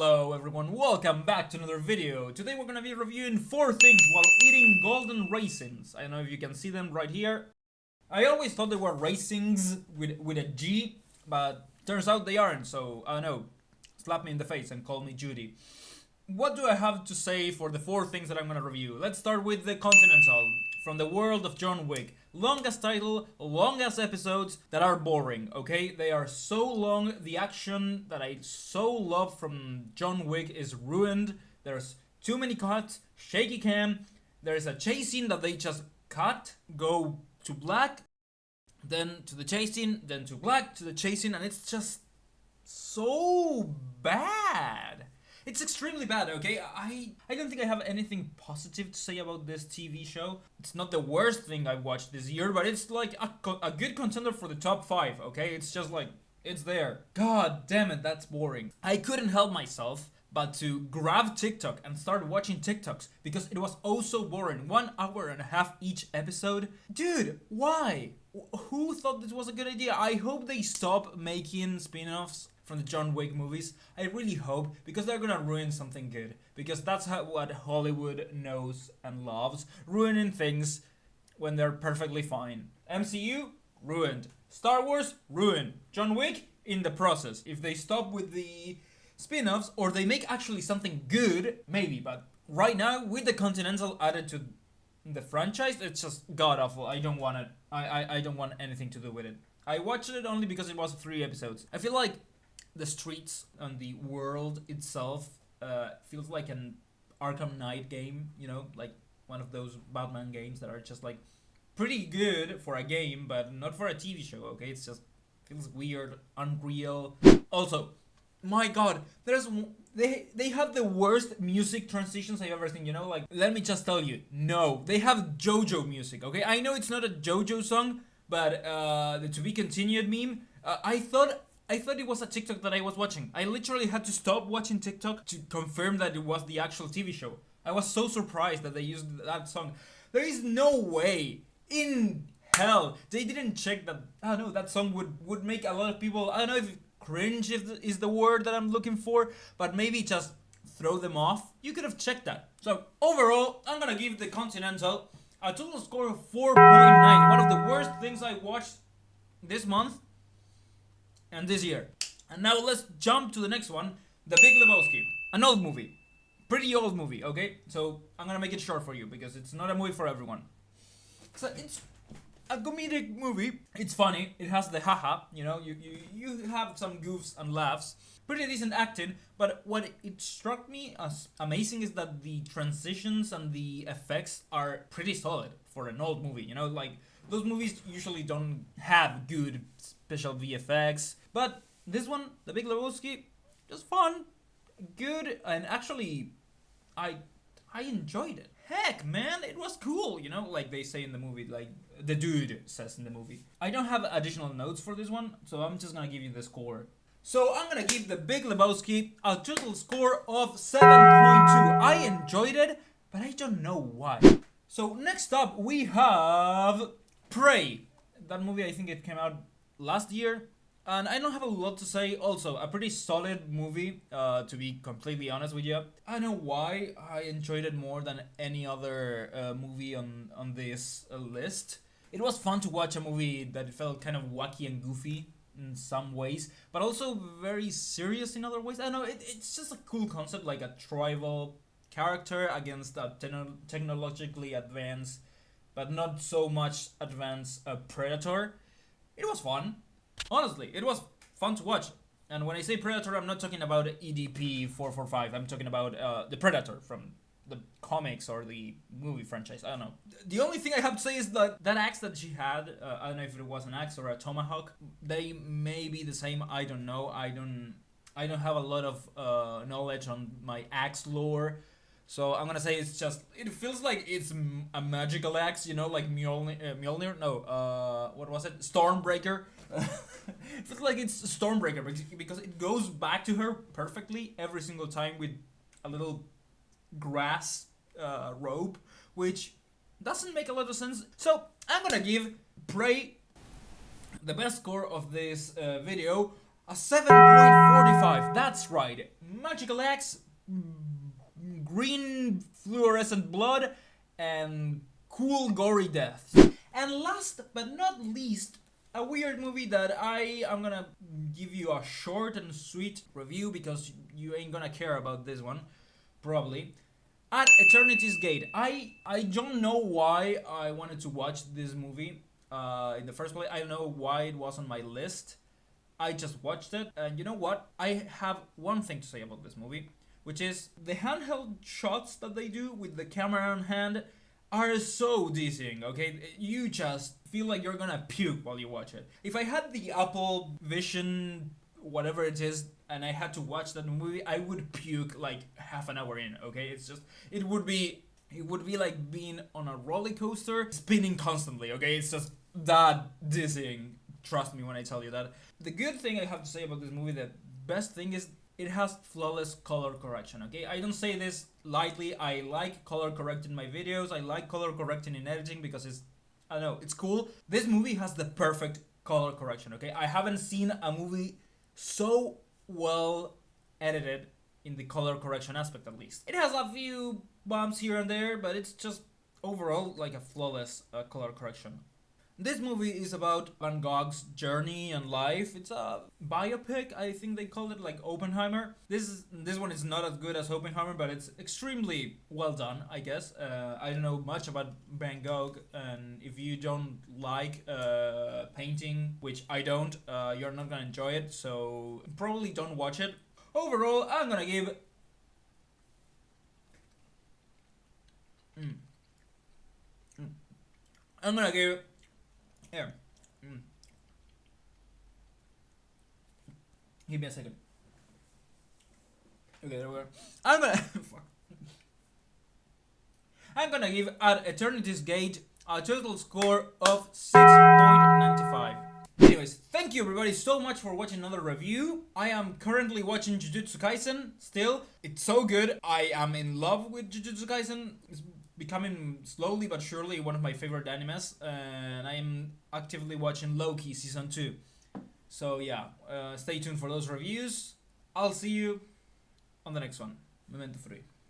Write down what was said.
Hello everyone, welcome back to another video. Today we're gonna be reviewing 4 things while eating golden raisins. I don't know if you can see them right here. I always thought they were raisins with a G, but turns out they aren't, so I don't know. Slap me in the face and call me Judy. What do I have to say for the 4 things that I'm gonna review? Let's start with the Continental, from the world of John Wick. Longest title, longest episodes that are boring, okay? They are so long, the action that I so love from John Wick is ruined. There's too many cuts, shaky cam, there's a chase scene that they just cut, go to black, then to the chase scene, then to black, to the chase scene, and it's just so bad. It's extremely bad, okay? I don't think I have anything positive to say about this TV show. It's not the worst thing I've watched this year, but it's like a good contender for the top 5, okay? It's just like, it's there. God damn it, that's boring. I couldn't help myself but to grab TikTok and start watching TikToks because it was oh so boring. 1 hour and a half each episode. Dude, why? Who thought this was a good idea? I hope they stop making spin-offs from the John Wick movies. I really hope, because they're gonna ruin something good. Because that's what Hollywood knows and loves. Ruining things when they're perfectly fine. MCU? Ruined. Star Wars? Ruined. John Wick? In the process. If they stop with the spin-offs, or they make actually something good, maybe. But right now, with the Continental added to the franchise, it's just god-awful. I don't want it. I don't want anything to do with it. I watched it only because it was 3 episodes. I feel like the streets and the world itself feels like an Arkham Knight game, you know, like one of those Batman games that are just like pretty good for a game, but not for a TV show, okay? It's just feels weird, unreal. Also, my god, they have the worst music transitions I've ever seen, you know? Like, let me just tell you, no, they have JoJo music, okay? I know it's not a JoJo song, but the To Be Continued meme, I thought it was a TikTok that I was watching. I literally had to stop watching TikTok to confirm that it was the actual TV show. I was so surprised that they used that song. There is no way in hell they didn't check that. I don't know, that song would make a lot of people, I don't know if cringe is the word that I'm looking for, but maybe just throw them off. You could have checked that. So overall, I'm gonna give the Continental a total score of 4.9. One of the worst things I watched this month and this year. And now let's jump to the next one, The Big Lebowski. An old movie. Pretty old movie, okay? So I'm gonna make it short for you because it's not a movie for everyone. So it's a comedic movie. It's funny. It has the haha, you know, you have some goofs and laughs. Pretty decent acting, but what it struck me as amazing is that the transitions and the effects are pretty solid for an old movie, you know, like those movies usually don't have good special VFX, but this one, The Big Lebowski, just fun, good, and actually, I enjoyed it. Heck, man, it was cool, you know, like they say in the movie, like the dude says in the movie. I don't have additional notes for this one, so I'm just gonna give you the score. So I'm gonna give The Big Lebowski a total score of 7.2. I enjoyed it, but I don't know why. So next up, we have Prey. That movie, I think it came out last year, and I don't have a lot to say. Also, a pretty solid movie, to be completely honest with you. I don't know why I enjoyed it more than any other movie on this list. It was fun to watch a movie that felt kind of wacky and goofy in some ways, but also very serious in other ways. I don't know, it's just a cool concept, like a tribal character against a technologically advanced, but not so much advanced predator. It was fun. Honestly, it was fun to watch. And when I say Predator, I'm not talking about EDP 445. I'm talking about the Predator from the comics or the movie franchise. I don't know. The only thing I have to say is that axe that she had, I don't know if it was an axe or a tomahawk, they may be the same. I don't know. I don't have a lot of knowledge on my axe lore. So I'm gonna say it feels like it's a magical axe, you know, like Mjolnir, no, what was it? Stormbreaker. It feels like it's Stormbreaker because it goes back to her perfectly every single time with a little grass rope, which doesn't make a lot of sense. So I'm gonna give Prey the best score of this video A 7.45, that's right. Magical X, green fluorescent blood, and cool gory deaths. And last but not least, a weird movie that I'm gonna give you a short and sweet review because you ain't gonna care about this one, probably. At Eternity's Gate. I don't know why I wanted to watch this movie in the first place. I don't know why it was on my list. I just watched it, and you know what? I have one thing to say about this movie, which is the handheld shots that they do with the camera on hand are so dizzying, okay? You just feel like you're gonna puke while you watch it. If I had the Apple Vision, whatever it is, and I had to watch that movie, I would puke like half an hour in, okay? It's just, it would be like being on a roller coaster, spinning constantly, okay? It's just that dizzying. Trust me when I tell you that. The good thing I have to say about this movie, the best thing is it has flawless color correction, okay? I don't say this lightly. I like color correcting my videos. I like color correcting in editing because it's, I don't know, it's cool. This movie has the perfect color correction, okay? I haven't seen a movie so well edited in the color correction aspect, at least. It has a few bumps here and there, but it's just overall like a flawless color correction. This movie is about Van Gogh's journey and life. It's a biopic, I think they call it, like Oppenheimer. This one is not as good as Oppenheimer, but it's extremely well done, I guess. I don't know much about Van Gogh, and if you don't like painting, which I don't, you're not gonna enjoy it, so probably don't watch it. Overall, I'm gonna give... I'm gonna give... Here. Give me a second. Okay, there we go. I'm gonna fuck. I'm gonna give At Eternity's Gate a total score of 6.95. Anyways, thank you everybody so much for watching another review. I am currently watching Jujutsu Kaisen still. It's so good. I am in love with Jujutsu Kaisen. It's becoming slowly but surely one of my favorite animes, and I am actively watching Loki season 2. So yeah, stay tuned for those reviews. I'll see you on the next one. Memento Free.